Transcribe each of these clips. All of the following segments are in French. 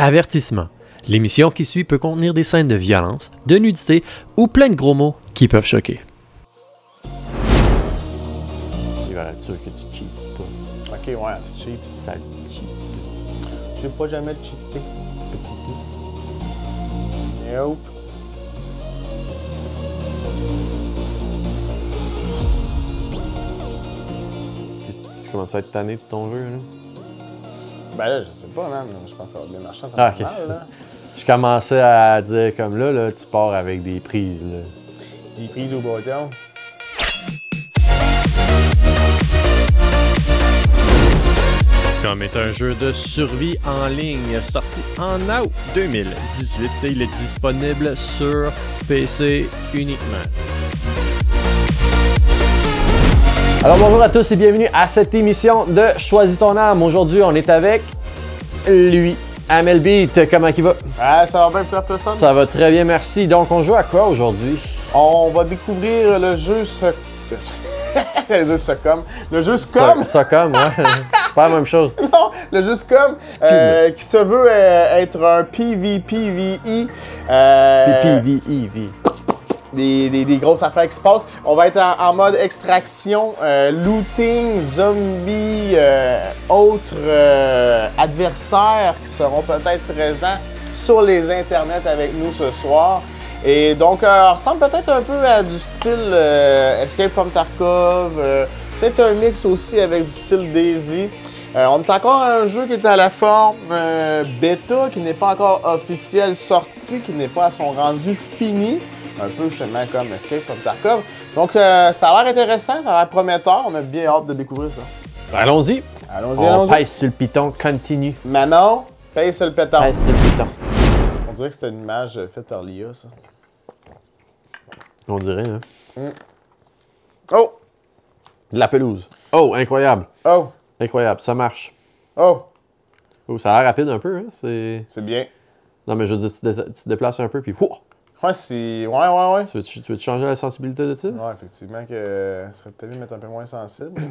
Avertissement. L'émission qui suit peut contenir des scènes de violence, de nudité ou plein de gros mots qui peuvent choquer. Il va être sûr que tu cheats pas. Ok, ouais, tu cheats. Sale cheat. J'ai pas jamais cheaté. Nope. Tu commences à être tanné de ton jeu, là? Ben là, je sais pas, man. Je pense que ça va bien marcher en Ah, temps ok. là. Je commençais à dire comme là, tu pars avec des prises, là. Les prises au bâton. XCOM est un jeu de survie en ligne sorti en août 2018 et il est disponible sur PC uniquement. Alors bonjour à tous et bienvenue à cette émission de Choisis ton âme. Aujourd'hui, on est avec lui, Amel Beat. Comment il va? Ah, ça va bien, Pierre Tosson? Ça va très bien, merci. Donc, on joue à quoi aujourd'hui? On va découvrir le jeu J'allais dire Scum. Le jeu Scum? Socom, ouais. C'est pas la même chose. Non, le jeu Scum, qui se veut être un PvPvE. PvEV. Des grosses affaires qui se passent. On va être en mode extraction, looting, zombies, autres adversaires qui seront peut-être présents sur les internets avec nous ce soir. Et donc, on ressemble peut-être un peu à du style Escape from Tarkov, peut-être un mix aussi avec du style DayZ. On est encore un jeu qui est à la forme bêta, qui n'est pas encore officiel sorti, qui n'est pas à son rendu fini. Un peu justement comme Escape from Tarkov. Donc, ça a l'air intéressant, ça a l'air prometteur. On a bien hâte de découvrir ça. Allons-y. Allons-y, On allons-y. pèse sur le piton, continue. Manon, paye sur le pétard. Pèse sur le piton. On dirait que c'était une image faite par l'IA, ça. On dirait, hein? Oh! De la pelouse. Oh, incroyable. Oh! Incroyable, ça marche. Oh! Oh, ça a l'air rapide un peu, hein? C'est... C'est bien. Non, mais je veux dire, tu te déplaces un peu, puis... Wouah! Ouais, c'est... Ouais. Tu veux changer la sensibilité de ça? Ouais, effectivement, que ça serait peut-être mieux de mettre un peu moins sensible.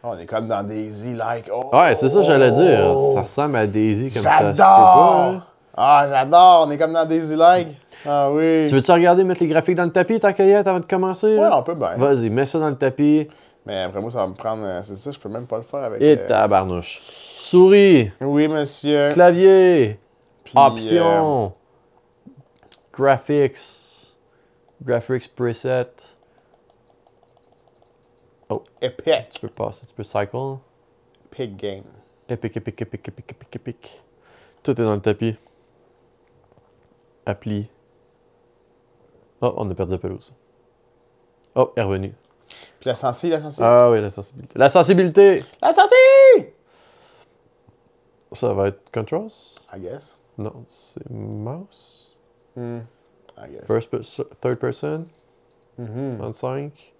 Oh, on est comme dans DayZ, like... Oh, Ouais, c'est ça que j'allais dire. Ça ressemble à Daisy comme ça. J'adore! Ah, j'adore! On est comme dans DayZ, like. Ah oui. Tu veux-tu regarder mettre les graphiques dans le tapis, tant qu'à y être, avant de commencer? Ouais, là? on peut bien. Vas-y, mets ça dans le tapis. Mais après moi, ça va me prendre... c'est ça, je peux même pas le faire avec... Et tabarnouche. Souris, Oui, monsieur. clavier, Puis, options, graphics preset. Epic. Tu peux passer, tu peux cycle. Epic game. Epic. Tout est dans le tapis. Appli. Oh, on a perdu la pelouse. Oh, elle est revenue. Puis la sensibilité. Ah oui, la sensibilité. La sensibilité! La sensibilité! Ça va être controls? I guess. Non, c'est mouse. I guess. Third person. En 5.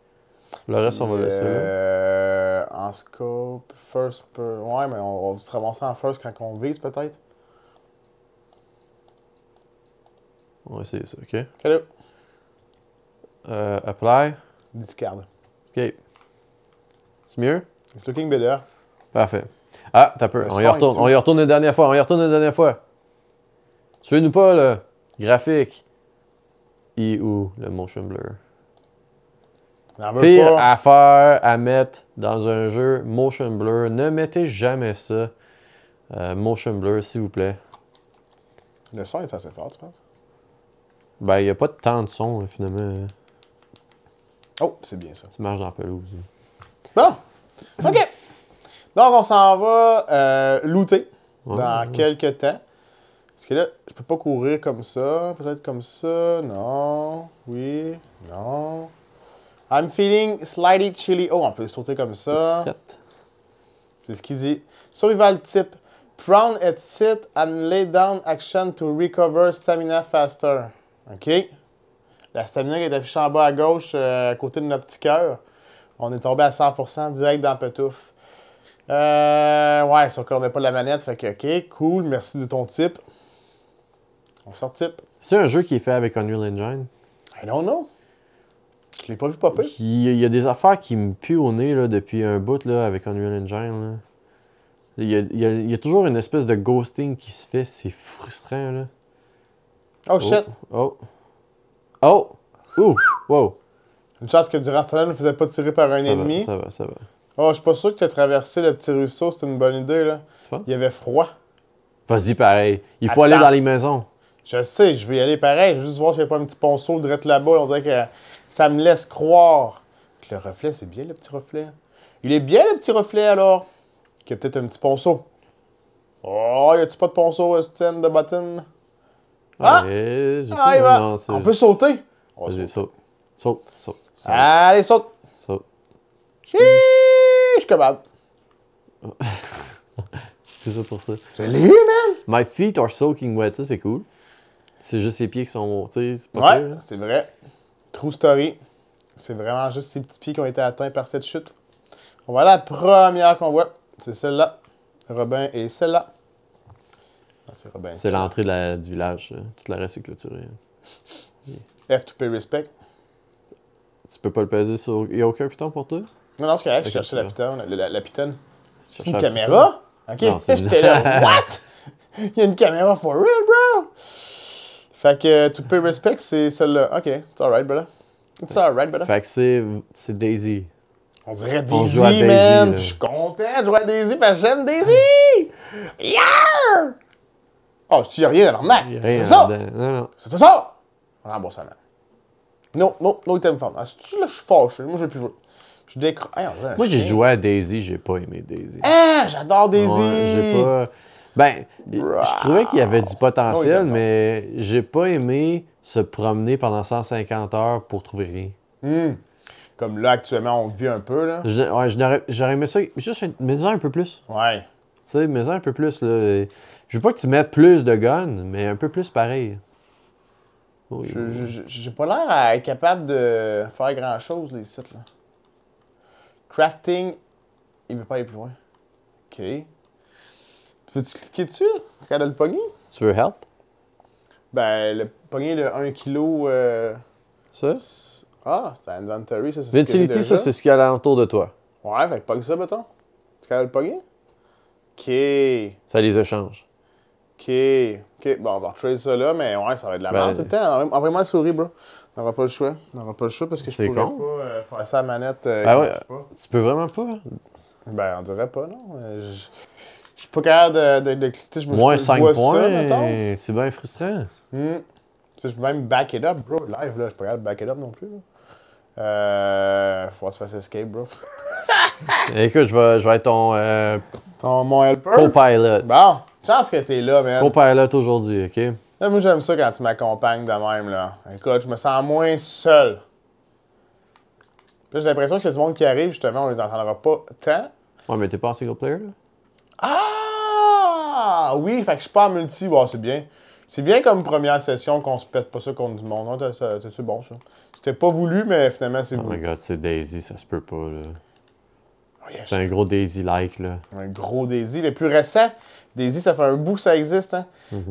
Le reste, on va laisser là. En scope, ouais, mais on va se ramasser en first quand on vise peut-être. On va essayer ça, OK? Hello. Apply. Discard. Escape. C'est mieux? It's looking better. Parfait. Ah, t'as peur. On y retourne. On y retourne une dernière fois. Suivez-nous pas, là. Graphique. Et ou le motion blur. N'en veux Pire pas. affaire à mettre dans un jeu motion blur. Ne mettez jamais ça. Motion blur, s'il vous plaît. Le son est assez fort, tu penses? Ben, il n'y a pas tant de son, là, finalement. Oh, c'est bien ça. Tu marches dans la pelouse. Bon. OK. Donc, on s'en va looter dans quelques temps. Parce que là, je peux pas courir comme ça. Peut-être comme ça. Non. Oui. Non. I'm feeling slightly chilly. Oh, on peut sauter comme ça. C'est ce qu'il dit. Survival type. Prone and sit and lay down action to recover stamina faster. OK. La stamina qui est affichée en bas à gauche, à côté de notre petit cœur. On est tombé à 100% direct dans Petouf. Ouais, sauf qu'on n'a pas la manette, fait que OK, cool, merci de ton type. On sort type. C'est un jeu qui est fait avec Unreal Engine. I don't know. Je l'ai pas vu popper. Il y a des affaires qui me puent au nez là, depuis un bout là, avec Unreal Engine. Il y a toujours une espèce de ghosting qui se fait. C'est frustrant, là. Oh shit! Oh! Oh! Ouh! Wow! Une chance que durant ce temps-là, ne faisait pas tirer par un ennemi. Ça va, ça va. Oh, je suis pas sûr que tu as traversé le petit ruisseau, c'est une bonne idée, là. Tu penses? Il y avait froid. Vas-y, pareil. Il faut Attends. aller dans les maisons. Je sais, je vais y aller pareil. Juste voir s'il n'y a pas un petit ponceau direct là-bas. On dirait que ça me laisse croire que le reflet, c'est bien le petit reflet. Il est bien le petit reflet alors. Qu'il y a peut-être un petit ponceau. Oh, y a-tu pas de ponceau, Sten de bottom? Ah! Ouais, Ah, il va. non, On peut sauter. On va Vas-y, sauter. saute. Saute. Allez, saute. Saute. Chiche, kebab. C'est ça pour ça. Je l'ai eu, man. My feet are soaking wet. Ça, c'est cool. C'est juste ses pieds qui sont... Tu sais, c'est pas Ouais, pire, là. c'est vrai. True story. C'est vraiment juste ces petits pieds qui ont été atteints par cette chute. On va aller à la première qu'on voit. C'est celle-là. Robin et celle-là. Ah, c'est Robin. C'est l'entrée du village. Toute la reste est clôturée. F to pay respect. Tu peux pas le peser sur... Il n'y a aucun piton pour toi? Non, non, c'est correct. Je Ok, cherchais ça la va. pitonne. La pitonne. C'est Chercher une la caméra? Ok. Non, c'est une- J'étais là. What? Il y a une caméra for real, bro! Fait que to pay respect, c'est celle-là. Ok. It's alright, brother. It's alright, brother. Fait que c'est Daisy. On dirait On joue à Daisy, Daisy, man. là. Puis je suis content de jouer à Daisy parce que j'aime Daisy. Yeah! Oh, il n'y a rien dans l'arnaque. Il y a rien C'est ça. dedans. Non. C'est ça. Remboursement. Non, item found. Ah, c'est-tu là, je suis fâché. Moi, je vais plus jouer. Je décroche. Hey, Moi, j'ai joué à Daisy, j'ai pas aimé Daisy. Ah, j'adore Daisy. Ouais, j'ai pas... Ben, je trouvais qu'il y avait du potentiel, Oh, il mais j'ai pas aimé se promener pendant 150 heures pour trouver rien. Comme là, actuellement, on vit un peu, là. J'aurais aimé ça, juste mets-en un peu plus. Ouais. Tu sais, mets-en un peu plus, là. Je veux pas que tu mettes plus de guns, mais un peu plus pareil. Oui. J'ai pas l'air à être capable de faire grand-chose, les sites, là. Crafting, il veut pas aller plus loin. OK. Peux-tu cliquer dessus? Tu capable de le pogner? Tu veux help? Ben, le pogner de 1 kg... Ça? Ah, c'est un inventory, ça, c'est ce que j'ai Vitality, déjà. ça, c'est ce qu'il y a alentour de toi. Ouais, fait que pogne ça, mettons. Tu capable de le pogner? OK. Ça les échange. OK, bon, on va retrader ça là, mais ouais, ça va être de la merde tout le temps. Envoie-moi la souris, bro. On n'aura pas le choix. On n'aura pas le choix parce que je C'est pourrais con. pas faire ça à la manette. Ah ouais, je sais pas. tu peux vraiment pas? Ben, on dirait pas, non. Je suis pas capable de cliquer. Moins je 5 vois ça, points, mettons. c'est bien frustrant. Tu sais, je peux même back it up, bro. Live, là, je suis pas capable de back it up non plus. Là. Faut que tu fasses escape, bro. Écoute, je vais être ton Mon helper. co-pilot. Bon, chance que t'es là, man. Co-pilot aujourd'hui, OK? Là, moi, j'aime ça quand tu m'accompagnes de même, là. Écoute, je me sens moins seul. Puis là, j'ai l'impression qu'il y a du monde qui arrive, justement, on les entendra pas tant. Ouais, mais t'es pas en single player, là? Ah! Oui, fait que je suis pas en multi. Bon, c'est bien. C'est bien comme première session qu'on se pète pas ça contre du monde. Non, c'est bon, ça. C'était pas voulu, mais finalement, c'est Oh my voulu. god, c'est Daisy, ça se peut pas, là. Oh, yeah, C'est un gros Daisy-like, là. un gros Daisy. Mais plus récent, Daisy, ça fait un bout que ça existe, hein?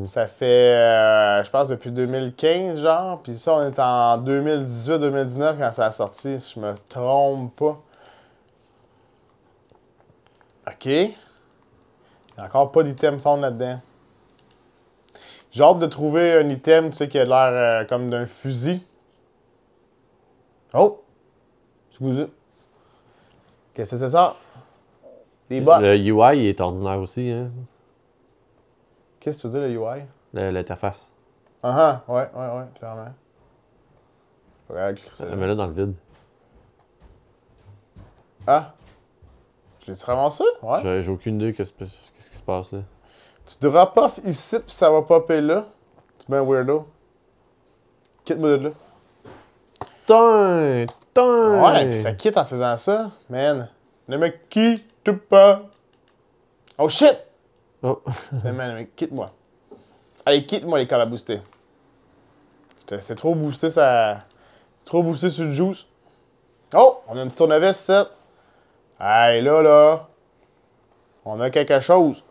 Ça fait, je pense, depuis 2015, genre. Puis ça, on est en 2018-2019 quand ça a sorti, si je me trompe pas. OK. Il n'y a encore pas d'item found là-dedans. J'ai hâte de trouver un item, tu sais, qui a l'air comme d'un fusil. Oh! Excusez. Qu'est-ce que c'est ça? Des bottes. Le UI, il est ordinaire aussi, hein? Qu'est-ce que tu veux dire, le UI? L'interface. Ouais, clairement. Regarde, c'est Mais là, dans le vide. Ah! Je l'ai-tu ramassé? Ouais. J'ai aucune idée qu'est-ce qui se passe, là. Tu drop off ici, puis ça va popper là. Tu mets un weirdo. Quitte-moi de là. Ouais, puis ça quitte en faisant ça. Man, ne me quitte pas. Oh shit! Oh. Man, quitte-moi. Allez, quitte-moi les corps à booster. C'est trop boosté, ça. Trop boosté sur le juice. Oh! On a un petit tournevis, 7. Hey, là. On a quelque chose.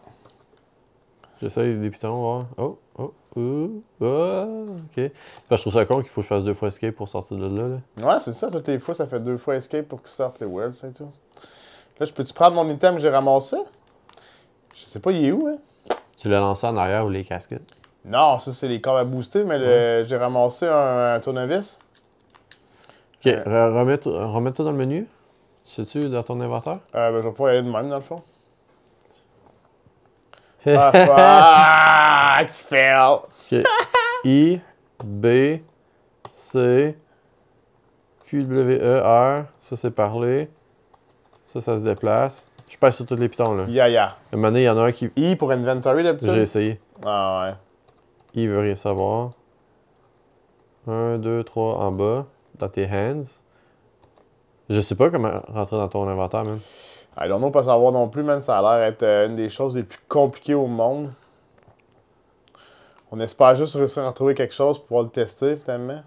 J'essaye des pitons, ouais. OK. Parce que je trouve ça con qu'il faut que je fasse 2 fois escape pour sortir de là. Ouais, c'est ça, toutes les fois, ça fait 2 fois escape pour qu'il sorte. C'est weird, ça et tout. Là, peux-tu prendre mon item que j'ai ramassé? Je sais pas, il est où, hein? Tu l'as lancé en arrière ou les casquettes? Non, ça, c'est les cordes à booster, mais j'ai ramassé un tournevis. Ok, remets-toi dans le menu. Sais-tu dans ton inventaire? Ben, je vais pouvoir y aller de même, dans le fond. Ah, fuck! Fail! Ok. I, B, C, Q, W, E, R. Ça, c'est parler. Ça se déplace. Je passe sur tous les pitons, là. Ya. À un moment donné, il y en a un qui... I pour inventory, d'habitude? J'ai essayé. Ah ouais. Il veut rien savoir. 1, 2, 3 en bas. Dans tes hands. Je sais pas comment rentrer dans ton inventaire, man. I don't know, pas savoir non plus, man. Ça a l'air d'être une des choses les plus compliquées au monde. On espère juste réussir à trouver quelque chose pour pouvoir le tester, finalement.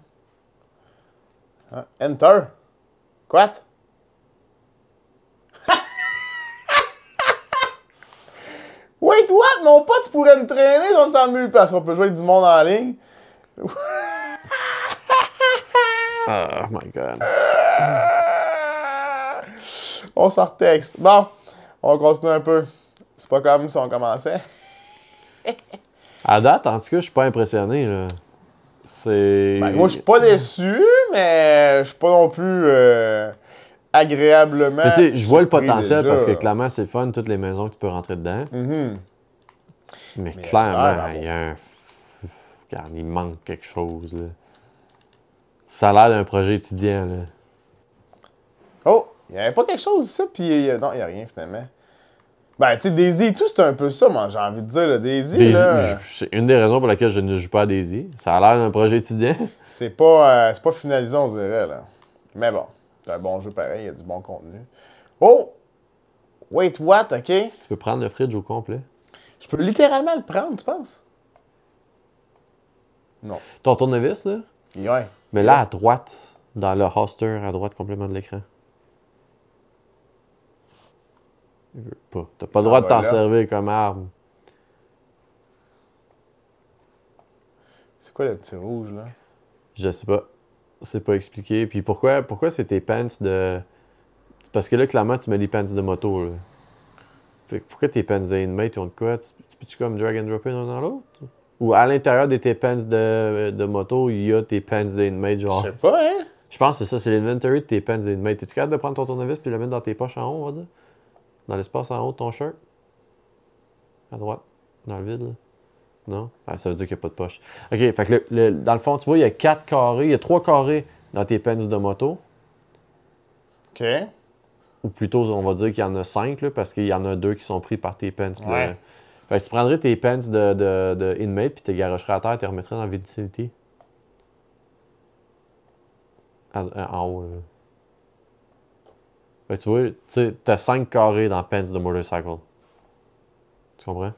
Hein? Enter! Quoi? Wait, what? Mon pote, tu pourrais me traîner si on est en mule parce qu'on peut jouer avec du monde en ligne. Oh my god. On s'en retexte. Bon, on va continuer un peu. C'est pas comme si on commençait. À date, en tout cas, je suis pas impressionné, là. C'est... Ben, moi, je suis pas déçu, mais je suis pas non plus agréablement. Mais tu sais, je vois le surpris potentiel déjà. parce que clairement, c'est le fun, toutes les maisons que tu peux rentrer dedans. Mhm. Mais Mais clairement, ouais, il y a un... Regarde, il manque quelque chose, là. Ça a l'air d'un projet étudiant, là. Oh, il n'y avait pas quelque chose ici, puis non, il n'y a rien finalement. Ben, tu sais, Daisy et tout, c'est un peu ça, moi, j'ai envie de dire. Là. Daisy, là, C'est une des raisons pour laquelle je ne joue pas à Daisy. Ça a l'air d'un projet étudiant. c'est pas finalisé, on dirait, là. Mais bon, c'est un bon jeu pareil, il y a du bon contenu. Oh! Wait, what, OK? Tu peux prendre le fridge au complet. Je peux littéralement le prendre, tu penses? Non. Ton tournevis, là? Ouais. Mais là, à droite, dans le hoster, à droite complètement de l'écran. Il veut pas. T'as pas le droit de t'en servir comme arme. C'est quoi le petit rouge, là? Je sais pas. C'est pas expliqué. Puis pourquoi c'est tes pants de... Parce que là, clairement, tu mets les pants de moto, là. Fait que pourquoi tes pants d'inmate, ils ont de quoi? Tu peux-tu comme drag and drop un dans l'autre? Ou à l'intérieur de tes pants de moto, il y a tes pants d'inmate, genre... Je sais pas, hein? Je pense que c'est ça, c'est l'inventory de tes pants d'inmate. Es-tu capable de prendre ton tournevis puis le mettre dans tes poches en haut, on va dire? Dans l'espace en haut de ton shirt? À droite? Dans le vide, là? Non? Ah, ça veut dire qu'il n'y a pas de poche. OK, fait que dans le fond, tu vois, il y a 4 carrés, il y a 3 carrés dans tes pants de moto. OK. Ou plutôt, on va dire qu'il y en a 5, là, parce qu'il y en a 2 qui sont pris par tes pants de... Ouais. Fait que tu prendrais tes pants de inmate puis tu les garocherais à terre et tu les remettrais dans la vicinity. En haut, là. Fait que tu vois, tu as 5 carrés dans pants de motorcycle. Tu comprends?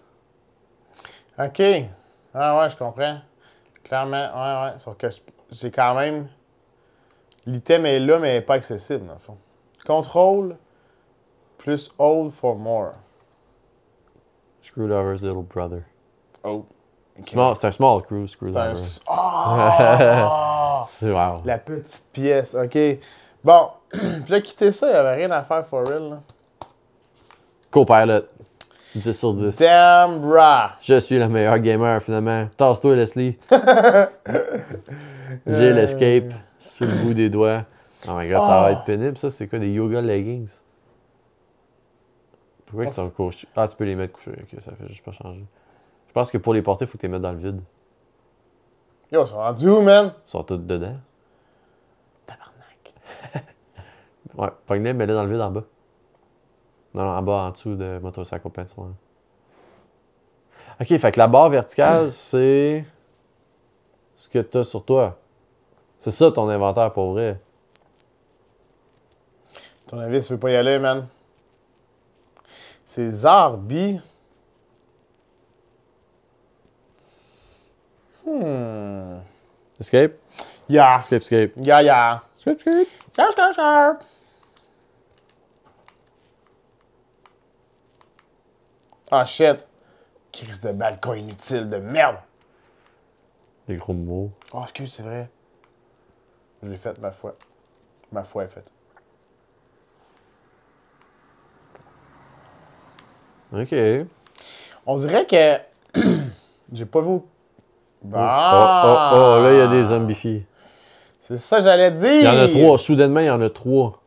OK. Ah ouais, je comprends. Clairement, ouais. Sauf que j'ai quand même... L'item est là, mais pas accessible, dans le fond. Control plus hold for more. Screwdriver's little brother. Oh. Okay. C'est un small screwdriver. Oh! C'est wow. La petite pièce, OK. Bon, puis là, quitter ça, il n'y avait rien à faire for real, là. Copilot. 10 sur 10. Damn, brah! Je suis le meilleur gamer, finalement. Tasse-toi, Leslie. J'ai l'escape sur le bout des doigts. Oh my god, ça va être pénible, ça. C'est quoi, des yoga leggings? Pourquoi ils sont couchés? Ah, tu peux les mettre couchés. Ok, ça fait juste pas changer. Je pense que pour les porter, il faut que tu les mettes dans le vide. Yo, ils sont rendus où, man? Ils sont tous dedans. Tabarnak. Ouais, pogne-les, mets-les dans le vide en bas. Non, en bas, en dessous de Motorcycle Pants. Ouais. Ok, fait que la barre verticale, c'est ce que tu as sur toi. C'est ça ton inventaire pour vrai. Ton avis, tu veux pas y aller, man? C'est Zarbi. Escape? Yeah. Escape. Yeah. Escape. Sharp. Ah, shit. Crise de balcon inutile de merde. Les gros mots. Oh, excuse, c'est vrai. Je l'ai faite, ma foi. Ma foi est faite. Ok. On dirait que. J'ai pas vu. Là, il y a des zombifiés. C'est ça que j'allais dire. Il y en a 3. Soudainement, il y en a 3.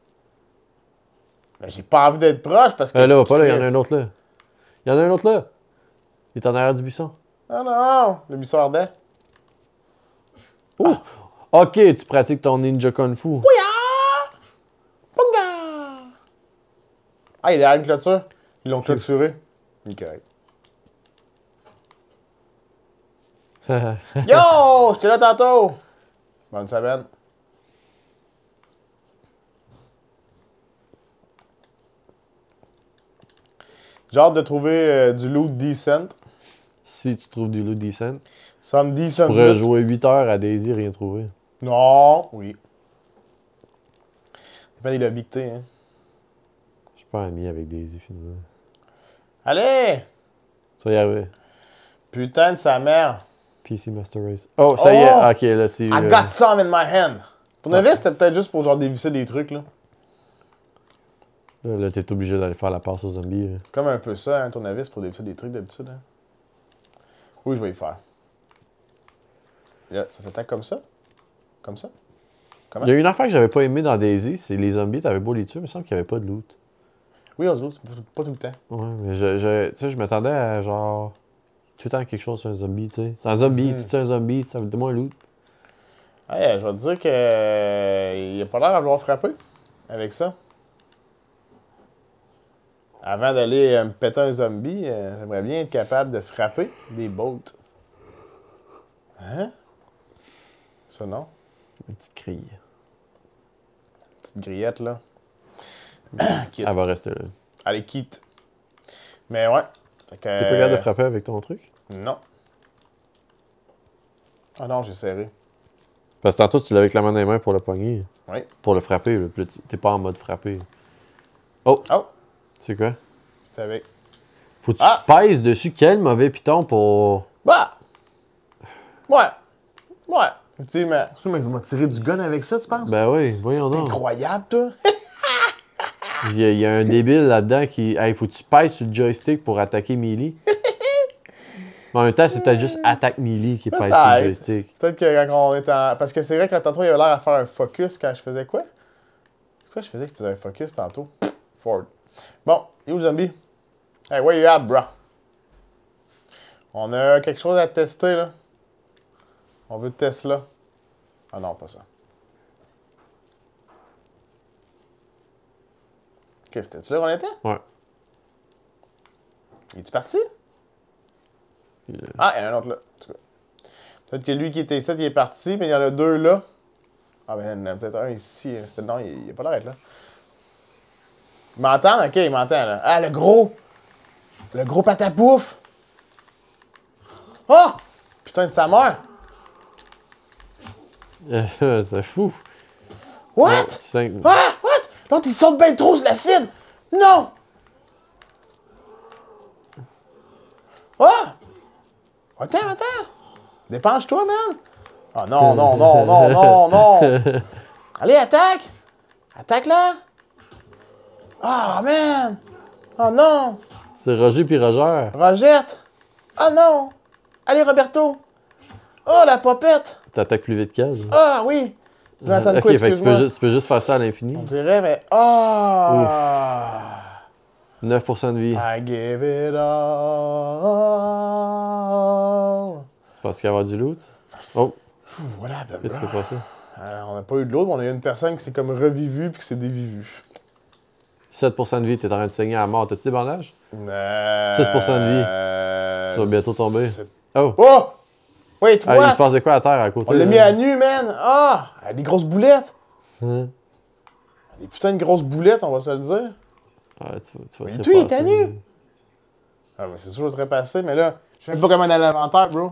Ben, j'ai pas envie d'être proche parce que. Là, pas là, il y en a un autre là. Il y en a un autre là. Il est en arrière du buisson. Ah non, le buisson ardent. Oh! Ok, tu pratiques ton ninja kung fu. Pouya! Punga! Ah, il est derrière une clôture. Ils l'ont clôturé. Il est correct. Yo! J'étais là tantôt! Bonne semaine. J'ai hâte de trouver du loot decent. Si tu trouves du loot decent, Some decent tu pourrais loot. jouer 8 heures à Daisy et rien trouver. Non, oui. C'est pas des lobbies que t'es, hein. Je suis pas ami avec Daisy finalement. Allez! Ça y arriver. Putain de sa mère. PC Master Race. Oh, ça y est. Ok, là, c'est. I got some in my hand. Ton avis, c'était peut-être juste pour genre dévisser des trucs, là. Là, t'es obligé d'aller faire la passe aux zombies. Là. C'est comme un peu ça, hein, tournevis pour dévisser des trucs d'habitude. Hein. Oui, je vais y faire. Et là, ça s'attaque comme ça? Comme ça? Comment? Il y a une affaire que j'avais pas aimé dans Daisy, c'est les zombies, t'avais beau les tuer, mais il me semble qu'il n'y avait pas de loot. Oui, on se loot, pas tout le temps. Ouais, mais tu sais, je m'attendais à genre. Tout le temps quelque chose sur un zombie, tu sais. C'est un zombie, tu tues un zombie, ça veut dire moins loot. Hey, je vais te dire que il a pas l'air à vouloir frapper avec ça. Avant d'aller me péter un zombie, j'aimerais bien être capable de frapper des boats. Hein? Ça non? Une petite grille. Petite grillette, là. Quitte. Elle va rester là. Allez, quitte. Mais ouais. Fait que, T'es pas capable de frapper avec ton truc? Non. Ah non, j'ai serré. Parce que tantôt, tu l'avais avec la main dans les mains pour le pogner. Oui. Pour le frapper, là. Puis là, t'es pas en mode frapper. Oh! Oh! C'est quoi? C'était avec. Faut que tu pèses dessus. Quel mauvais piton pour. Bah! Ouais. Ouais. Effectivement. Tu m'as tiré du gun avec ça, tu penses? Ben oui, voyons T'es donc. incroyable, toi. Il y a un débile là-dedans qui. Hey, faut que tu pèses sur le joystick pour attaquer Melee. Mais en même temps, c'est peut-être juste attaque Melee qui pèse sur le joystick. Peut-être que quand on est en. Parce que c'est vrai que tantôt, il avait l'air à faire un focus quand je faisais quoi? C'est quoi je faisais qui faisait un focus tantôt? Ford. Bon, il est où le zombie? Hey, where you at, bro? On a quelque chose à tester, là. On veut Tesla. Ah non, pas ça. Ok, c'était-tu là qu'on était? Ouais. Il est-tu parti? Ah, il y en a un autre là. En tout cas. Peut-être que lui qui était ici, il est parti, mais il y en a deux là. Ah, ben il y en a peut-être un ici. Non, il n'a pas l'air d'être là. Il m'entend? Ok, il m'entend là. Ah, le gros! Le gros patapouf! Oh! Putain de sa mère! C'est fou. What? Ouais, Ah! What? L'autre, il saute bien trop sur l'acide! Non! Ah! Attends! Dépense-toi, man! Ah non, non, non, non, non, non! Allez, attaque! Attaque-la! Ah, man! Oh non! C'est Roger puis Roger. Rogette! Oh non! Allez, Roberto! Oh, la popette! T'attaques plus vite qu'elle. Ah, oui! J'entends Ok, quoi, fait que excuse-moi? tu peux juste faire ça à l'infini. On dirait, mais... Ah! 9% de vie. I give it all. C'est parce qu'il va y avoir du loot. Oh, Voilà, qu'est-ce que c'est pas ça? on n'a pas eu de l'autre, mais on a eu une personne qui s'est comme revivue puis qui s'est dévivue. 7% de vie, t'es en train de saigner à mort. T'as-tu des bandages? 6% de vie. Tu vas bientôt tomber. Oh! Oh! Wait, Ah, what? il se passe de quoi à terre à côté? On l'a là? mis à nu, man! Ah! Des grosses boulettes! Hein? Des putains de grosses boulettes, on va se le dire. Ah, tu vas Mais te toi, il était repasser. nu! Ah, mais c'est sûr que je vais te repasser, mais là, je sais même pas comment aller à l'inventaire, bro.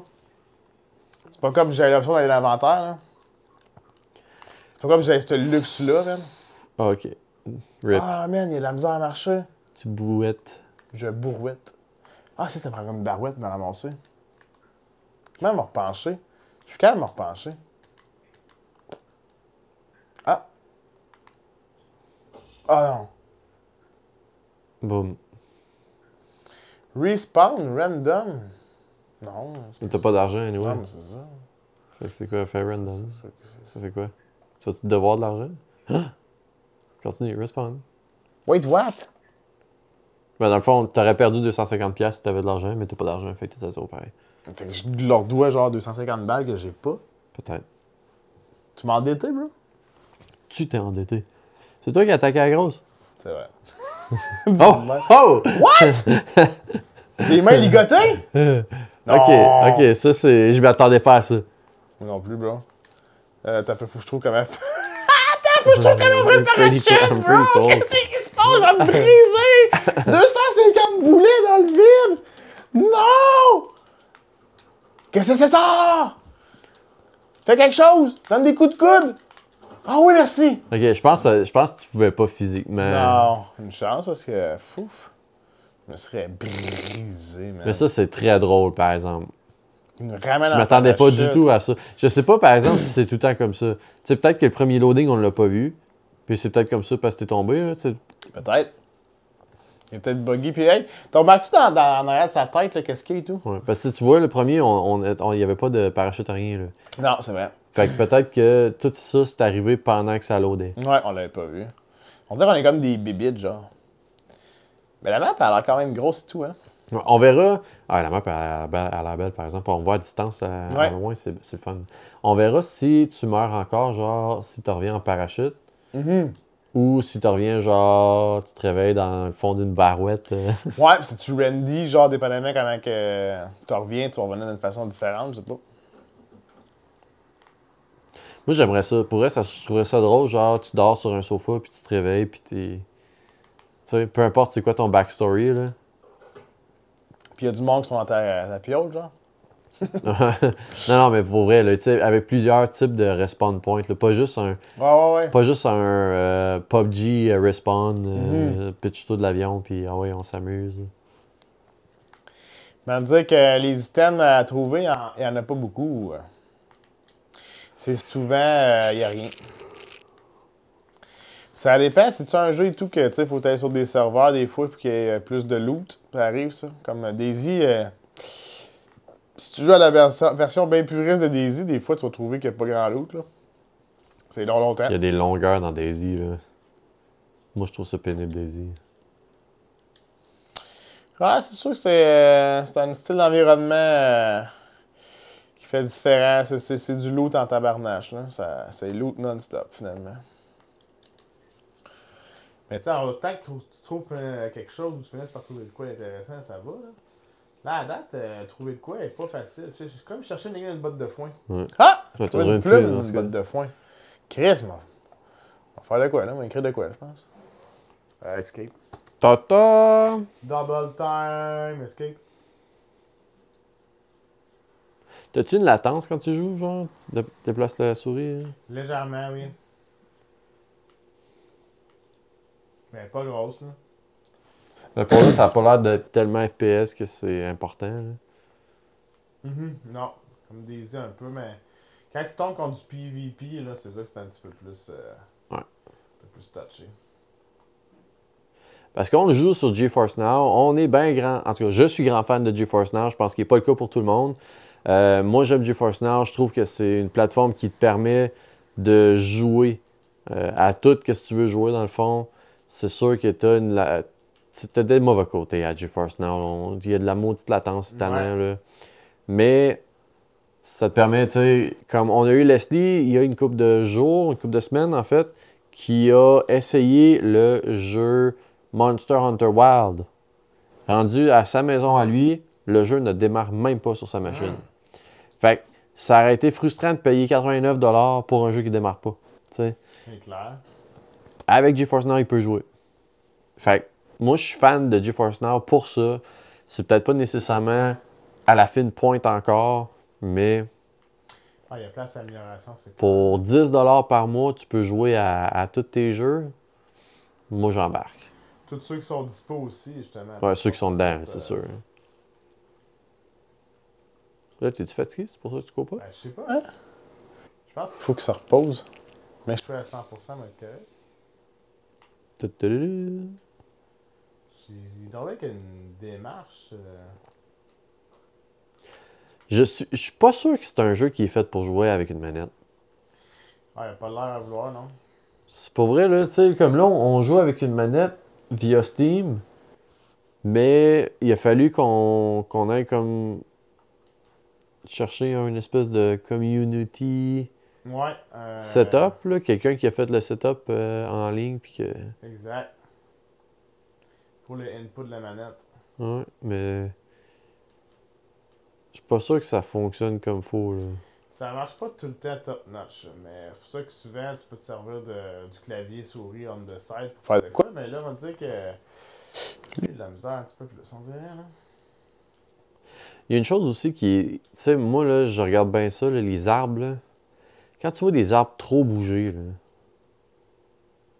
C'est pas comme si j'avais l'option d'aller à l'inventaire, là. C'est pas comme si j'avais ce luxe-là, man. Ah, ok. Rip. Ah, man, il y a de la misère à marcher. Tu bouettes. Je bourrouette. Ah, ça prend comme une barouette de me ramasser. Comment me repencher? Je suis calme de me repencher. Ah! Ah non. Boum. Respawn, random. Non. T'as pas d'argent, anyway. Non, mais c'est ça. Fait que c'est quoi, faire random? C'est- Ça fait quoi? Tu vas-tu devoir de l'argent? Ah! Continue, respawn. Wait, what? Ben, dans le fond, t'aurais perdu 250$ si t'avais de l'argent, mais t'as pas d'argent, fait que t'es à zéro pareil. Fait que je leur dois genre 250 balles que j'ai pas. Peut-être. Tu m'as endetté, bro? Tu t'es endetté. C'est toi qui as attaqué la grosse? C'est vrai. Oh! Oh! Les mains ligotées? Ok, ça c'est. Je m'attendais pas à ça. Moi non plus, bro. T'as peu, faut que je trouve comment. Attends, faut que je trouve comment ouvrir le parachute, bro! Qu'est-ce qui se passe? Je vais me briser! 250 boulets dans le vide! Non! Qu'est-ce que c'est ça? Fais quelque chose! Donne des coups de coude! Ah oui, merci! Ok, je pense que tu pouvais pas physiquement. Non, une chance parce que. Fouf! Je me serais brisé, man. Mais ça, c'est très drôle, par exemple. Il me ramène Je en m'attendais pas du parachute. tout à ça. Je sais pas, par exemple, si c'est tout le temps comme ça. Tu sais, peut-être que le premier loading, on l'a pas vu. Puis c'est peut-être comme ça parce que t'es tombé, là, tu sais. Peut-être. Il est peut-être buggy. Puis, hey, t'as remarqué-tu en arrière de sa tête, là, qu'est-ce qu'il y a et tout? Ouais. Parce que tu vois, le premier, il y avait pas de parachute, rien, là. Non, c'est vrai. Fait que peut-être que tout ça, c'est arrivé pendant que ça loadait. Ouais, on l'avait pas vu. On dirait qu'on est comme des bébites, genre. Mais la map, elle a l'air quand même grosse et tout, hein. On verra. Ah, la map à la belle, par exemple, on voit à distance, Ouais. à loin, c'est le fun. On verra si tu meurs encore, genre, si tu reviens en parachute. Ou si tu reviens, genre, tu te réveilles dans le fond d'une barouette. Ouais, pis si tu Randy, genre, dépendamment comment que tu reviens, tu vas revenir d'une façon différente, je sais pas. Moi, j'aimerais ça. Pour vrai, je trouverais ça drôle. Genre, tu dors sur un sofa, puis tu te réveilles, puis t'es. Tu sais, peu importe c'est quoi ton backstory, là. Puis il y a du monde qui sont dans ta piole, genre. non, mais pour vrai, là, tu sais, avec plusieurs types de respawn points, là, pas juste un. Ouais. Pas juste un PUBG respawn, pitch-toi de l'avion, puis ah ouais, on s'amuse. Mais on dirait que les items à trouver, il y en a pas beaucoup. C'est souvent, il n'y a rien. Ça dépend, c'est-tu un jeu et tout que, tu sais, faut aller sur des serveurs des fois pour qu'il y ait plus de loot. Ça arrive, ça. Comme Daisy, si tu joues à la version bien puriste de Daisy, des fois, tu vas trouver qu'il n'y a pas grand loot, là. C'est longtemps. Il y a des longueurs dans Daisy, là. Moi, je trouve ça pénible, Daisy. Ouais, c'est sûr que c'est un style d'environnement qui fait différent. C'est du loot en tabarnache, là. C'est loot non-stop, finalement. Mais tu sais, en autant que tu trouves quelque chose ou tu finisses par trouver de quoi d'intéressant, ça va, là. Là, à date, trouver de quoi est pas facile. Tu sais, c'est comme chercher une botte de foin. Ouais. Ah! Tu vas Trouver trouver une une plume, plume, dans ce une cas. botte de foin. Chris, on va faire de quoi, là? On va écrire de quoi, je pense. Escape. Tata! Double time, escape. T'as-tu une latence quand tu joues, genre? Tu déplaces la souris? Hein? Légèrement, oui. Mais pas grosse, là. Mais pour là, ça n'a pas l'air d'être tellement FPS que c'est important. Là. Non, comme Daisy un peu, mais quand tu tombes contre du PvP, là, c'est vrai que c'est un petit peu plus, Ouais. un peu plus touché. Parce qu'on joue sur GeForce Now, on est bien grand. En tout cas, je suis grand fan de GeForce Now. Je pense qu'il n'est pas le cas pour tout le monde. Moi, j'aime GeForce Now. Je trouve que c'est une plateforme qui te permet de jouer à tout ce que tu veux jouer, dans le fond. C'est sûr que tu as des mauvais côtés à GeForce Now. Il y a de la maudite latence cette année. Là. Mais ça te permet, tu sais, comme on a eu Leslie, il y a une couple de jours, une couple de semaines en fait, qui a essayé le jeu Monster Hunter Wild. Rendu à sa maison à lui, le jeu ne démarre même pas sur sa machine. Fait que ça aurait été frustrant de payer 89$ pour un jeu qui ne démarre pas. T'sais. C'est clair. Avec GeForce Now, il peut jouer. Fait que moi, je suis fan de GeForce Now pour ça. C'est peut-être pas nécessairement à la fine pointe encore, mais Ah, il y a place d'amélioration, c'est clair. pour 10$ par mois, tu peux jouer à tous tes jeux. Moi, j'embarque. Tous ceux qui sont dispo aussi, justement. Ouais, ceux qui sont dedans, c'est sûr. Là, t'es-tu fatigué? C'est pour ça que tu cours pas? Ben, je sais pas, hein? Je pense qu'il faut que ça repose. Mais je fais à 100%, mais correct. Tududu. Je Ils ont avec une démarche. Je suis pas sûr que c'est un jeu qui est fait pour jouer avec une manette. Ah, il a pas l'air à vouloir, non? C'est pas vrai, là, tu sais, comme là, on joue avec une manette via Steam, mais il a fallu qu'on aille comme chercher une espèce de community Ouais. setup, là, quelqu'un qui a fait le setup en ligne, puis que... Exact. Pour le input de la manette. Ouais, mais... Je suis pas sûr que ça fonctionne comme faut, là. Ça marche pas tout le temps top notch, mais c'est pour ça que souvent tu peux te servir du clavier souris on the side pour faire de quoi, mais là on va dire que il y a de la misère un petit peu plus, on dirait là. Il y a une chose aussi qui est... Tu sais, moi, là, je regarde bien ça, là, les arbres, là. Quand tu vois des arbres trop bouger, là...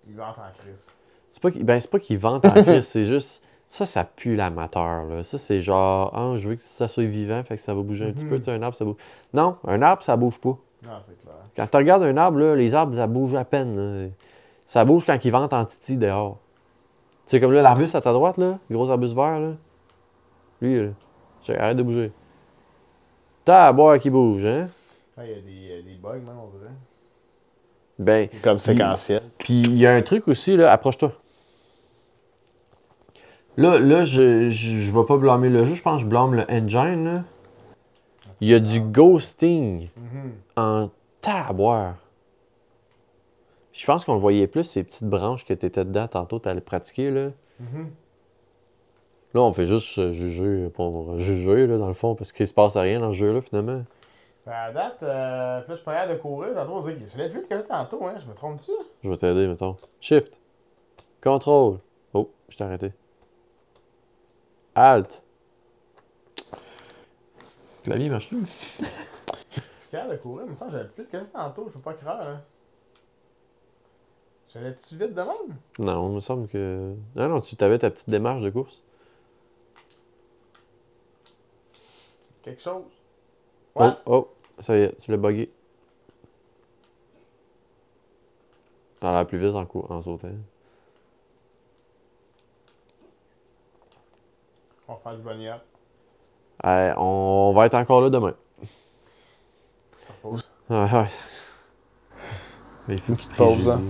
Il ventent en crise. C'est pas qu'ils vendent en crise, c'est juste... Ça pue l'amateur, là. Ça, c'est genre... Ah, je veux que ça soit vivant, fait que ça va bouger un petit peu. Tu sais, un arbre, ça bouge... Non, un arbre, ça bouge pas. Non, c'est clair. Quand tu regardes un arbre, là, les arbres, ça bouge à peine, là. Ça bouge quand ils ventent en titi dehors. Tu sais, comme là, l'arbuste à ta droite, là, le gros arbuste vert, là. Lui, là. Arrête de bouger. T'as à boire qui bouge, hein? Ah, il y a des bugs, même, on dirait. Ben... Comme séquentiel. Puis il y a un truc aussi, là, approche-toi. Là, je vais pas blâmer le jeu, je pense que je blâme le engine, là. Il y a du ghosting en taboire. Je pense qu'on le voyait plus, ces petites branches que tu étais dedans tantôt, tu allais pratiquer, là. Là, on fait juste juger pour juger, là, dans le fond, parce qu'il se passe rien dans ce jeu-là, finalement. Ben, à date, puis là, je suis pas capable de courir. Tantôt, on dirait que je l'ai vu de tantôt, hein. Je me trompe-tu? Je vais t'aider, mettons. Shift. Contrôle. Oh, je t'ai arrêté. Alt. Le clavier marche plus. Je suis capable de courir, mais ça, j'allais plus vite que ça tantôt. Je peux pas croire, là. J'allais-tu vite de même? Non, il me semble que... Non, tu avais ta petite démarche de course. Quelque chose. Oh, What? oh, ça y est, tu l'as bugué. Ça a l'air plus vite en sautant. On va faire du bunny up. On va être encore là demain. Tu te reposes. Ouais. Mais il faut que tu te Pause, hein.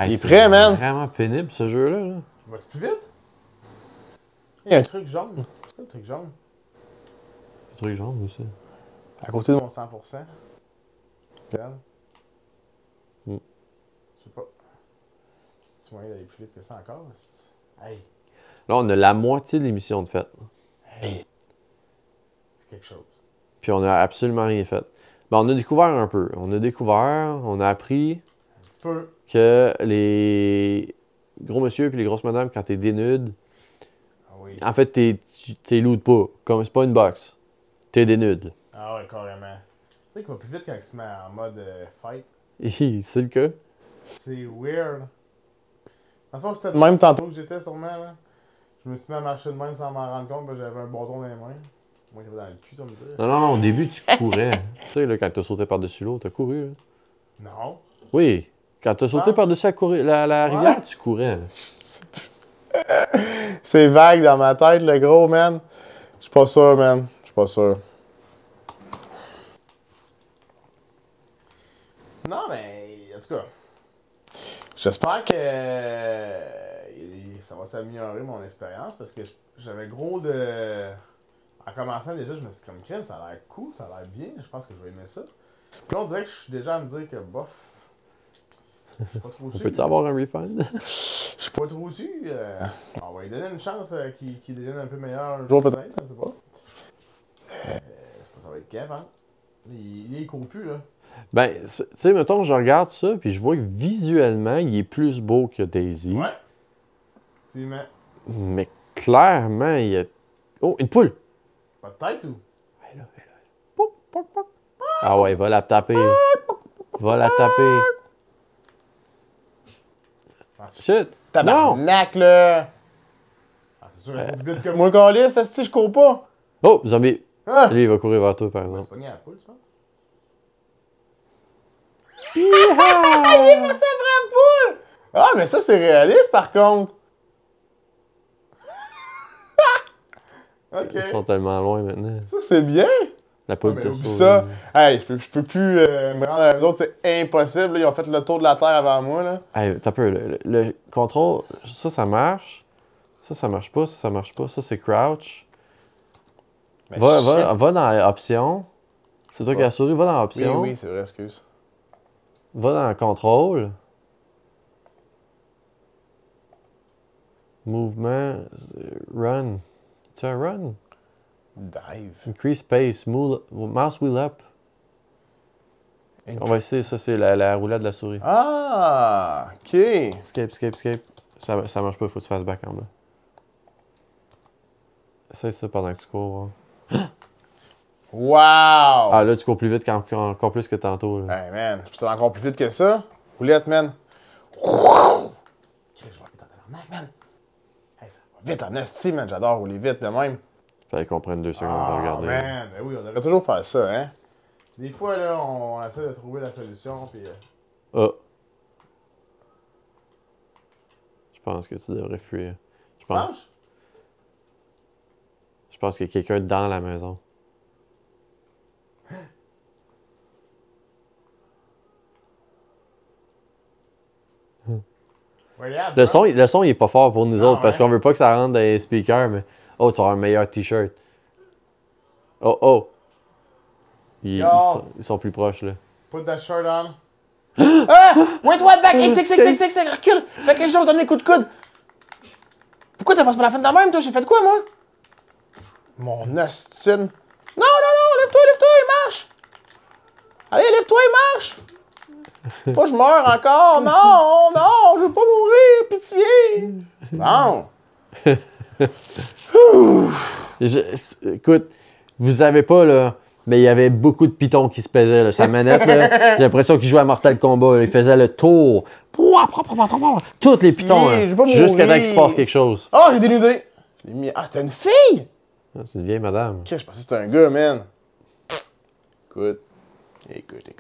Il est prêt, man. C'est vraiment pénible, ce jeu-là. Là. Vas-tu plus vite? Il y a un truc jaune. C'est quoi le truc jaune? Le truc jaune aussi. À côté de mon 100%. Regarde. Je sais pas. Tu moyen d'aller plus vite que ça encore? Hey! Là, on a la moitié de l'émission de fête. Hey! C'est quelque chose. Puis on a absolument rien fait. Ben, on a découvert un peu. On a appris Un petit peu. que les gros monsieur et les grosses madames, quand t'es dénude, Ah oui. en fait, t'es loot pas. Comme c'est pas une box. T'es dénude. Ah ouais, carrément. Tu sais qu'il va plus vite quand il se met en mode fight. C'est le cas. C'est weird. En fait, c'était le même tantôt que j'étais sûrement, là. Je me suis mis à marcher de même sans m'en rendre compte, parce que j'avais un bâton dans les mains. Moi, j'avais dans le cul, ça me dire. Non, au début, tu courais. Tu sais, là, quand t'as sauté par-dessus l'eau, t'as couru, là. Non. Oui. Quand t'as sauté par-dessus la rivière, tu courais. Là. C'est vague dans ma tête, le gros, man. Je suis pas sûr, man. Je suis pas sûr. Non, mais en tout cas, j'espère que ça va s'améliorer mon expérience parce que j'avais gros de. En commençant déjà, je me suis dit comme crème, ça a l'air cool, ça a l'air bien, je pense que je vais aimer ça. Puis là, on dirait que je suis déjà à me dire que bof. Je suis pas trop sûr. On peut-tu avoir un refund? Je suis pas trop sûr. On va lui donner une chance qu'il devienne un peu meilleur un jour peut-être, je sais pas. Je sais pas, ça va être Kev, hein. Il court plus, là. Ben, tu sais, mettons, je regarde ça, puis je vois que visuellement, il est plus beau que Daisy. Ouais. Effectivement. Mais clairement, il y a... Oh, une poule! Pas de tête ou? Elle là. Poup, poup, poup. Ah ouais, va la taper. Va la taper. Ah, Shit! Non! tabarnak, là! Ah, c'est sûr, elle court plus vite que moi, Calis, ça se je cours pas! Oh, zombie! Ah! Lui, il va courir vers toi, par On va se exemple. pogner à la poule, tu penses? Il est sa vraie poule! Ah, mais ça, c'est réaliste, par contre. OK. Ils sont tellement loin maintenant. Ça, c'est bien. La poule Mais te oublie sauve. ça. Hey, je peux plus me rendre à eux autres, c'est impossible. Là. Ils ont fait le tour de la Terre avant moi. Là. Hey, t'as peu. Le contrôle, ça marche. Ça marche pas. Ça marche pas. Ça, c'est crouch. Mais Va dans options. C'est toi qui as la souris. Va dans Oui, options. oui, c'est vrai, excuse. Va dans contrôle. Mouvement. Run. Tu as un run? Dive. Increase pace. Mouse wheel up. On va essayer. Ça, c'est la roulade de la souris. Ah, OK. Escape. Ça marche pas. Il faut que tu fasses back en bas. Essaye ça pendant que tu cours. Hein. Wow! Ah, là, tu cours plus vite encore plus que tantôt. Là. Hey, man, c'est encore plus vite que ça. Roulette, man. OK, je vais vite en tabarnak, man. Hey, ça va vite en esti, man. J'adore rouler vite de même. Fallait qu'on prenne 2 secondes pour Ah, regarder. man. Ben oui, on devrait toujours faire ça, hein. Des fois, là, on essaie de trouver la solution, puis... Ah. Je pense que tu devrais fuir. Je pense qu'il y a quelqu'un dans la maison. Le son, il est pas fort pour nous autres parce qu'on veut pas que ça rentre dans les speakers, mais... Oh, tu vas avoir un meilleur t-shirt. Oh. Ils sont plus proches, là. Put that shirt on. Wait, what back? X, recule! Fais quelque chose, donne des coups de coude! Pourquoi t'as passé par la fenêtre de même, toi? J'ai fait de quoi, moi? Mon ostine! Non, lève-toi, il marche! Allez, lève-toi, il marche! Pas je meurs encore! Non, je veux pas mourir! Pitié! Bon! Écoute, vous avez pas, là... Mais il y avait beaucoup de pitons qui se pesaient, là. Sa manette, là, j'ai l'impression qu'il jouait à Mortal Kombat. Là. Il faisait le tour. Tous les pitons, là, jusqu'à temps qu'il se passe quelque chose. Oh, j'ai dénudé! Ah, c'était une fille! Ah, c'est une vieille madame. Ok, je pensais que c'était un gars, man. Écoute.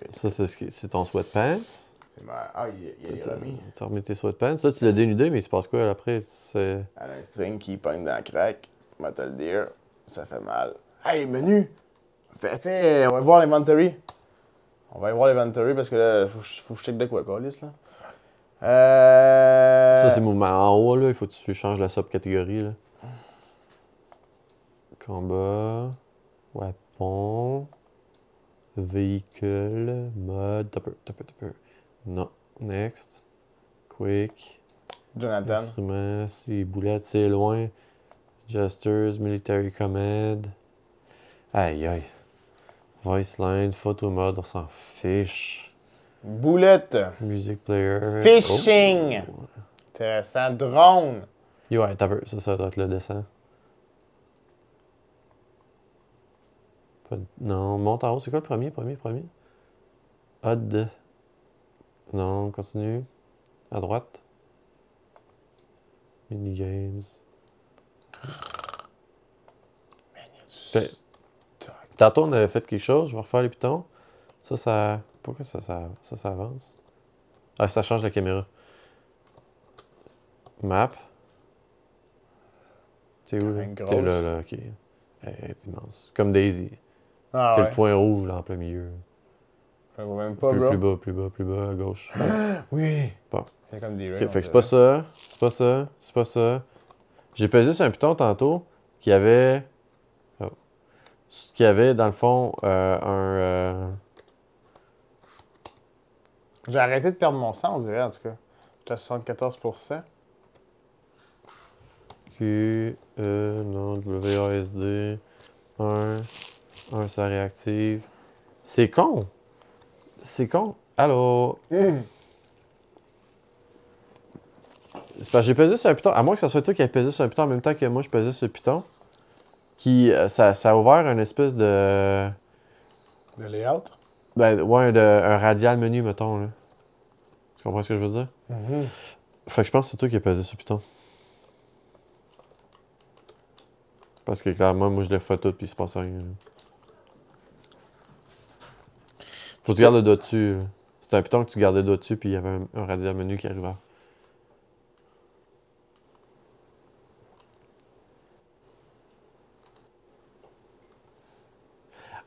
Ça, c'est ton sweatpants. Ah, il est remis. Tu as remis tes sweatpants. Ça, tu l'as dénudé, mais il se passe quoi après? Elle a un string qui pogne dans la craque. On va te le dire. Ça fait mal. Hey, menu! On va voir l'inventory. On va aller voir l'inventory parce que là, faut que je check de quoi, Calis, là. Ça, c'est mouvement en haut, là. Il faut que tu changes la sub-catégorie, là. Combat. Weapon. Véhicule. Mode. T'as peu. Non. Next. Quick. Jonathan. Instrument. Si boulettes, c'est loin. Gestures. Military command. Aïe. Voice line. Photo mode. On s'en fiche. Boulette. Music player. Fishing. Oh. Intéressant. Drone. Yo, ouais, t'as peu. Ça doit être le dessin. Non, monte en haut. C'est quoi le premier? Odd. Non, continue. À droite. Minigames. Tantôt, on avait fait quelque chose. Je vais refaire les pitons. Ça... Pourquoi ça avance? Ah, ça change la caméra. Map. T'es où, là? T'es là, OK. Elle est immense. Comme Daisy. Ah, T'es ouais. le point rouge, là, en plein milieu. Je vois même pas, bro. Plus bas, à gauche. Oui. Bon. C'est comme des OK, fait que c'est pas ça. J'ai pesé sur un piton tantôt qui avait... Qui avait, dans le fond, J'ai arrêté de perdre mon sang, on dirait, en tout cas. J'étais à 74%. Non, WASD. 1, ça réactive. C'est con. Allô? C'est parce que j'ai pesé sur un piton. À moins que ce soit toi qui aies pesé sur un piton en même temps que moi, je pesais sur le piton. Ça a ouvert une espèce de... De layout? Ben, ouais, un radial menu, mettons, là. Tu comprends ce que je veux dire? Fait que je pense que c'est toi qui as pesé sur Python. Parce que clairement, moi, je les refais toutes puis il se passe rien. Faut que tu gardes le doigt dessus. C'était un piton que tu gardais le doigt dessus, puis il y avait un radial menu qui arrivait.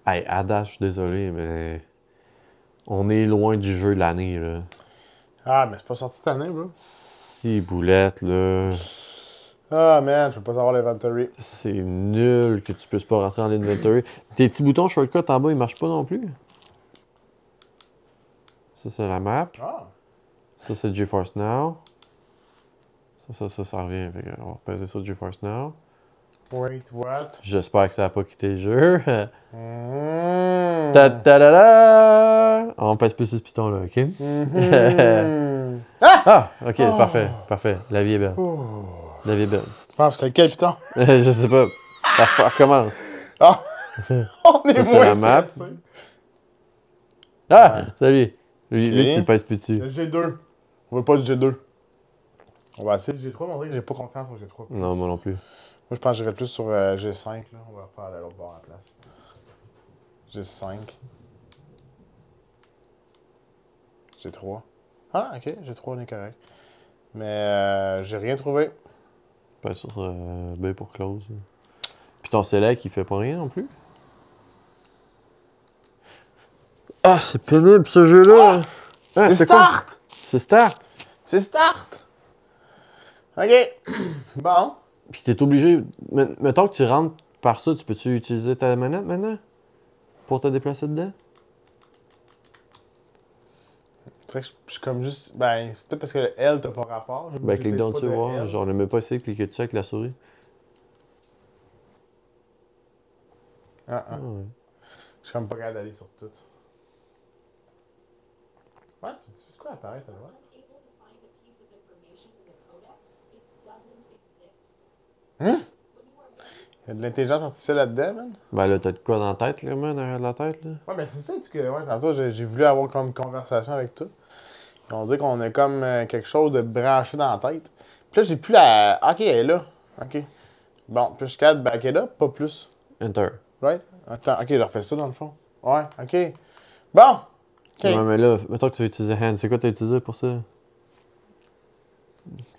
Hey, Ada, je suis désolé, mais on est loin du jeu de l'année, là. Ah, mais c'est pas sorti cette année, bro. Si boulette, là. Ah, man, je peux pas savoir l'inventory. C'est nul que tu puisses pas rentrer dans l'inventory. Tes petits boutons shortcut en bas, ils marchent pas non plus. Ça, c'est la map. Ah. Ça, c'est GeForce Now. Ça revient. Fait on va repasser sur GeForce Now. Wait, what? J'espère que ça n'a pas quitté le jeu. Mmh. Ta-ta-da-da! On passe plus sur ce piton-là, OK? Mhm. Ah! Ah! OK, Oh. parfait, parfait. La vie est belle. Oh. La vie est belle. Ah, c'est quel piton? Je sais pas. Ça recommence. Ah! On est Ça, c'est moins la map. stressé. Ah! Ouais. Salut! Lui, Ok. lui, tu le pèses plus dessus. Le G2. On veut pas du G2. On va essayer le G3, mais on dirait que j'ai pas confiance au G3. Non, moi non plus. Moi, je pense que j'irais plus sur G5. Là. On va faire l'autre bord à la place. G5. G3. Ah, ok, G3, on est correct. Mais j'ai rien trouvé. Pas sur B pour close. Puis ton select, il fait pas rien non plus. Ah, c'est pénible ce jeu-là! Ah, C'est quoi? Start! C'est Start! C'est Start! Ok. Bon. Puis t'es obligé. Mettons que tu rentres par ça, tu peux-tu utiliser ta manette maintenant? Pour te déplacer dedans? C'est vrai que je suis comme juste. Ben, c'est peut-être parce que le L, t'as pas rapport. Ben, J'ai clique peut-être donc pas dessus, de voir. L. Genre, on n'a même pas essayé de cliquer dessus avec la souris. Ah, ah. Ah ouais. Je suis comme pas capable d'aller sur tout. Ouais, tu fais de quoi apparaître à droite? Hein? Il y a de l'intelligence artificielle là-dedans, man. Ben là, t'as de quoi dans la tête, là, man, derrière la tête, là? Ouais, mais c'est ça, que, ouais, tantôt, j'ai voulu avoir comme une conversation avec toi. Puis on dit qu'on a comme quelque chose de branché dans la tête. Puis là, j'ai plus la. Ok, elle est là. Ok. Bon, plus 4, back it up, pas plus. Enter. Right? Attends, ok, je refais ça dans le fond. Ouais, ok. Bon! Ok. Ouais, mais là, mettons que tu veux utiliser hands. C'est quoi tu as utilisé pour ça?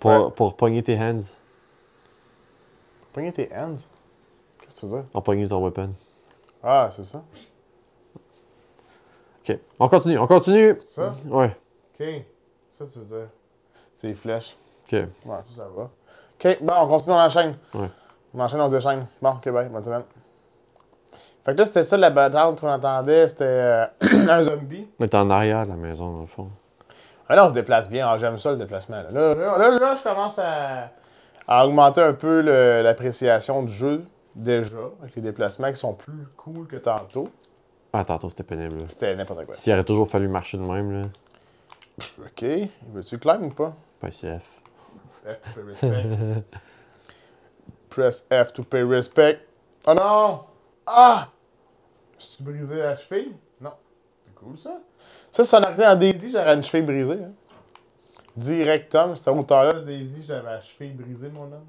Pour pogner tes hands. Pogner tes hands. Qu'est-ce que tu veux dire? En pogner ton weapon. Ah, c'est ça. Ok. On continue, on continue! Ça? Ouais. Ok. Ça, tu veux dire. C'est les flèches. Ok. Ouais, ça va. Ok, bon, on continue, on enchaîne. Ouais. On enchaîne, on déchaîne. Bon, ok, bye, bonne semaine. Fait que là, c'était ça la bataille qu'on entendait, c'était un zombie. Mais t'es en arrière de la maison, dans le fond. Ah là, on se déplace bien. Ah, j'aime ça, le déplacement. Là, je commence à augmenter un peu l'appréciation du jeu, déjà, avec les déplacements qui sont plus cool que tantôt. Ah, tantôt, c'était pénible, là. C'était n'importe quoi. S'il aurait toujours fallu marcher de même, là. OK. Veux-tu climb ou pas? Pas CF. F to pay respect. Press F to pay respect. Oh non! Ah! As-tu brisé la cheville? Non. C'est cool, ça. Ça en arrivait en Daisy, j'aurais une cheville brisée. Hein. Directement, cette hauteur-là, Daisy, j'avais la cheville brisée, mon homme.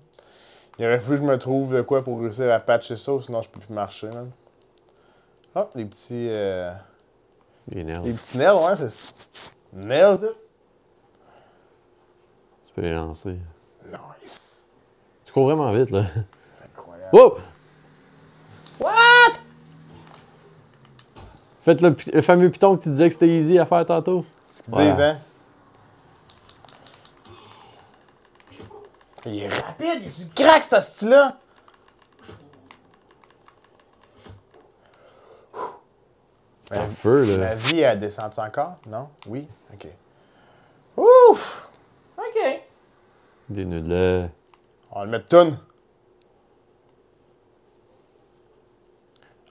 Il aurait fallu que je me trouve de quoi pour réussir à patcher ça, sinon je peux plus marcher, man. Ah, des petits... Les nerfs. des petits nails, ouais, c'est ça. Nails, it. Tu peux les lancer. Nice. Tu cours vraiment vite, là. C'est incroyable. Wow! What? Faites le fameux piton que tu disais que c'était easy à faire tantôt. C'est ce qu'ils Voilà. disent, hein? Il est rapide, il est sur le crack, ce style-là! C'est un feu, Ma là. vie a descendu encore? Non? Oui? OK. Ouf! OK. Des nœuds là. On va le mettre toune.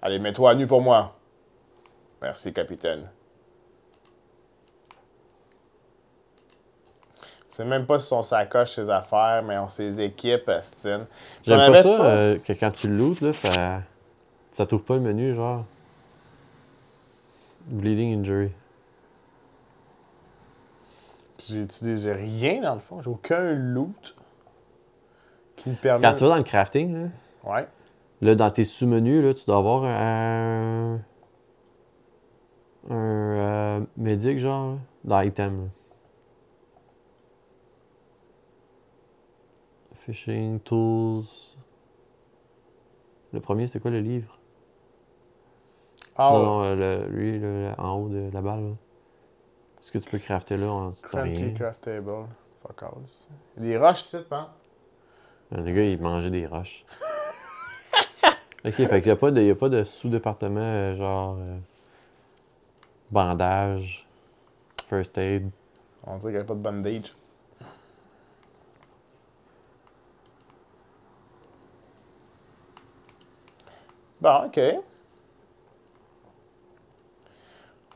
Allez, mets-toi à nu pour moi. Merci, capitaine. C'est même pas sur son sacoche, ses affaires, mais on ses équipes, Astin. J'aime pas ça, que quand tu le lootes, là, ça t'ouvre pas le menu, genre. Bleeding injury. J'ai rien dans le fond. J'ai aucun loot qui me permet. Quand tu vas dans le crafting, là, Ouais. là dans tes sous-menus, là, tu dois avoir un. Un médic, genre, là, d'item. Fishing, tools. Le premier, c'est quoi le livre? Ah, Non, non, lui, là, en haut de la balle. Là. Est-ce que tu peux crafter là en dessous de Cranky rien? Craftable. Fuck all. Il y a des roches ici, hein? Le gars, il mangeait des roches. Ok, fait qu'il n'y a pas de sous-département genre bandage, first aid. On dirait qu'il n'y a pas de bandage. Bon, ok.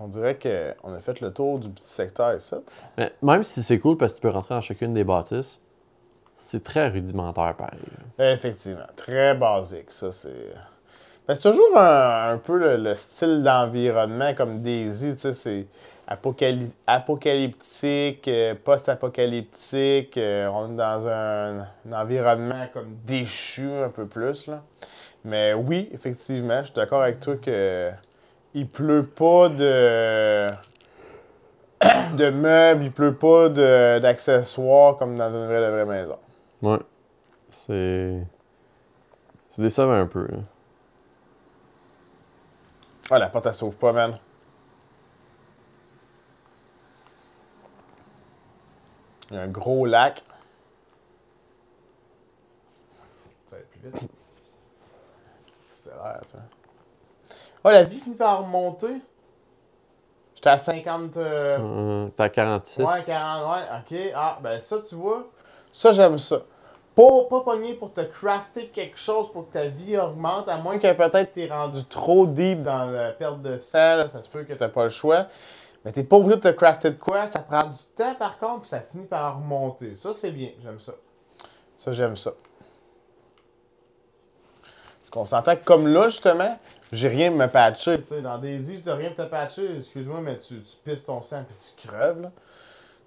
On dirait qu'on a fait le tour du petit secteur ici. Mais même si c'est cool parce que tu peux rentrer dans chacune des bâtisses, c'est très rudimentaire pareil. Effectivement. Très basique, ça, c'est... Ben, c'est toujours un peu le style d'environnement comme Daisy, tu sais, c'est apocalyptique, post-apocalyptique, on est dans un environnement comme déchu un peu plus, là. Mais oui, effectivement, je suis d'accord avec toi que il pleut pas de meubles, il pleut pas d'accessoires comme dans une vraie maison. Ouais. C'est décevant un peu. Là. Ah, la porte, elle s'ouvre pas, man. Il y a un gros lac. Ça va plus vite. C'est l'air, tu vois. Oh, la vie finit par remonter. J'étais à 50... T'es à 46. Ouais, 40, ouais, ok. Ah, ben ça, tu vois, ça, j'aime ça. Pas pogner pour te crafter quelque chose pour que ta vie augmente, à moins que peut-être t'es rendu trop deep dans la perte de sang, là, ça se peut que t'as pas le choix. Mais t'es pas obligé de te crafter de quoi, ça prend du temps par contre, puis ça finit par remonter. Ça, c'est bien, j'aime ça. Ça, j'aime ça. Parce qu'on s'entend que comme là, justement, j'ai rien de me patcher, tu sais. Dans Daisy, je n'ai rien de te patcher, excuse-moi, mais tu pisses ton sang puis tu creves, là.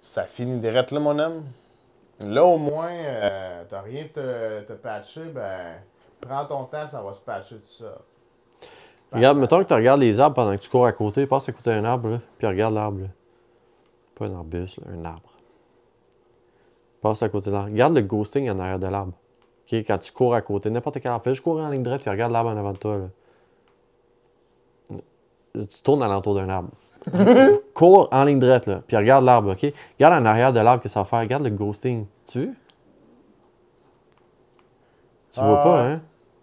Ça finit direct là, mon homme. Là, au moins, t'as rien de te patcher, ben, prends ton temps, ça va se patcher tout ça. Regarde, mettons que tu regardes les arbres pendant que tu cours à côté, passe à côté d'un arbre, là, puis regarde l'arbre. Là. Pas un arbuste, là, un arbre. Passe à côté de l'arbre. Regarde le ghosting en arrière de l'arbre. OK, quand tu cours à côté, n'importe quel arbre, fais juste courir en ligne droite, puis regarde l'arbre en avant de toi. Là. Tu tournes alentour d'un arbre. Cours en ligne droite, là, puis regarde l'arbre, OK? Regarde en arrière de l'arbre que ça va faire. Regarde le ghosting. Tu vois? Tu vois pas, hein?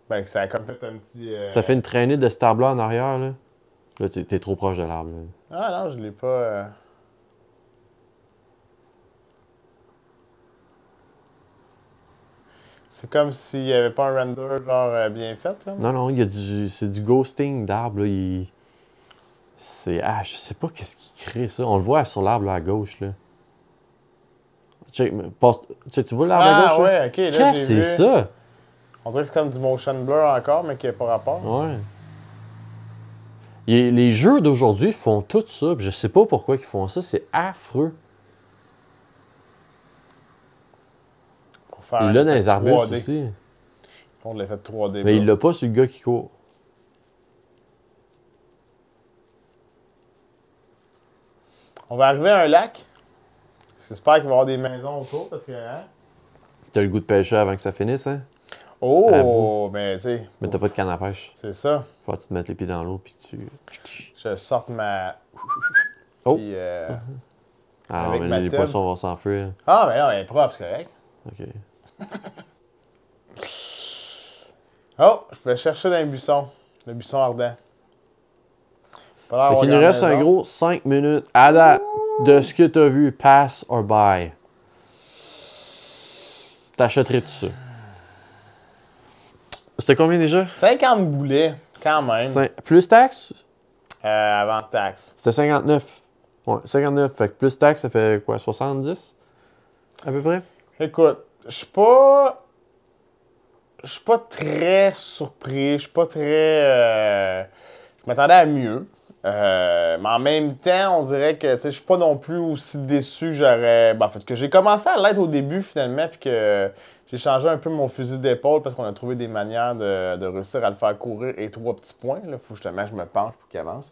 Ben, ça a comme fait un petit... Ça fait une traînée de cet arbre-là en arrière, là. Là, t'es trop proche de l'arbre, là. Ah non, je l'ai pas... C'est comme s'il n'y avait pas un render genre bien fait, là. Non, non, c'est du ghosting d'arbre, là. C'est... Ah, je sais pas qu'est-ce qui crée ça. On le voit sur l'arbre, là, à gauche, là. Check, tu vois l'arbre à gauche, là? Ouais, ok, là, Qu'est-ce que j'ai c'est vu. ça? On dirait que c'est comme du motion blur encore, mais qui n'a pas rapport. Ouais. Les jeux d'aujourd'hui font tout ça, puis je sais pas pourquoi ils font ça. C'est affreux. Pour faire Il un l'a dans effet les arbustes 3D. aussi. Ils font de l'effet de 3D. Mais il bro. l'a pas sur le gars qui court. On va arriver à un lac. J'espère qu'il va y avoir des maisons autour, parce que... Hein? T'as le goût de pêcher avant que ça finisse, hein? Oh, mais tu sais... Mais t'as pas de canne à pêche. C'est ça. Faut que tu te mettes les pieds dans l'eau, puis tu... Je sorte ma... Oh! Puis, Ah non, avec mais ma les tub. poissons vont s'enfuir. Ah, mais non, elle est propre, c'est correct. OK. Oh, je vais chercher dans les buissons. Le buisson ardent. Pas l'air Fait d'avoir qu'il nous grande reste un maison. gros 5 minutes à date de ce que t'as vu, pass or buy. T'achèterais tout ça. C'était combien déjà? 50 boulets, quand même. Plus taxes? Avant taxe. C'était 59. Ouais, 59. Fait que plus taxes, ça fait quoi? 70? À peu près? Écoute, je suis pas très surpris. Je suis pas très... je m'attendais à mieux. Mais en même temps, on dirait que je suis pas non plus aussi déçu que j'aurais... Ben, en fait, que j'ai commencé à l'être au début, finalement, puis que j'ai changé un peu mon fusil d'épaule parce qu'on a trouvé des manières de réussir à le faire courir et 3 petits points. Il faut justement que je me penche pour qu'il avance.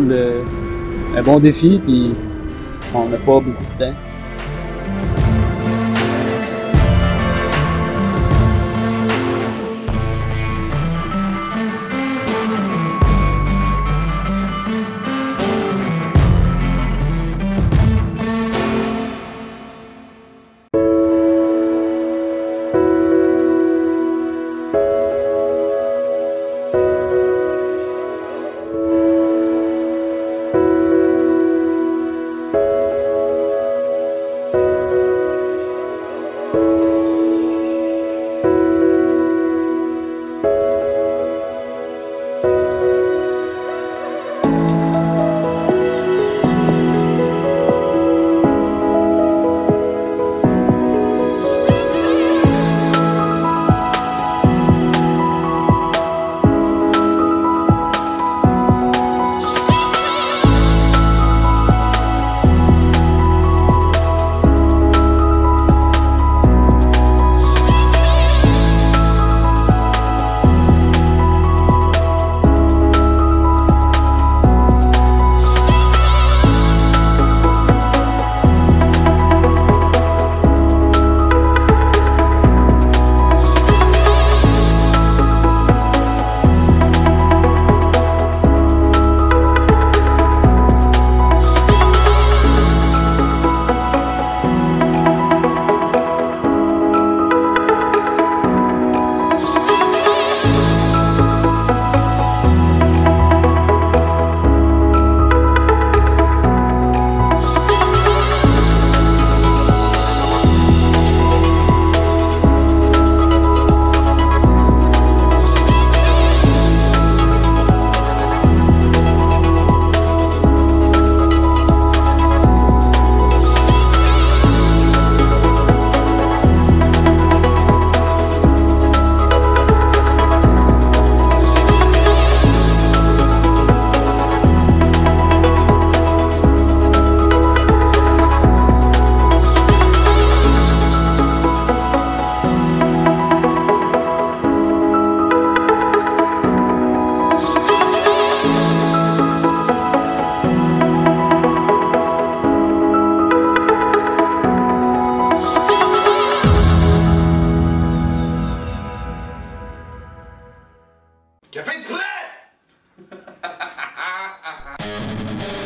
cool, un bon défi, puis on n'a pas beaucoup de temps. Bye.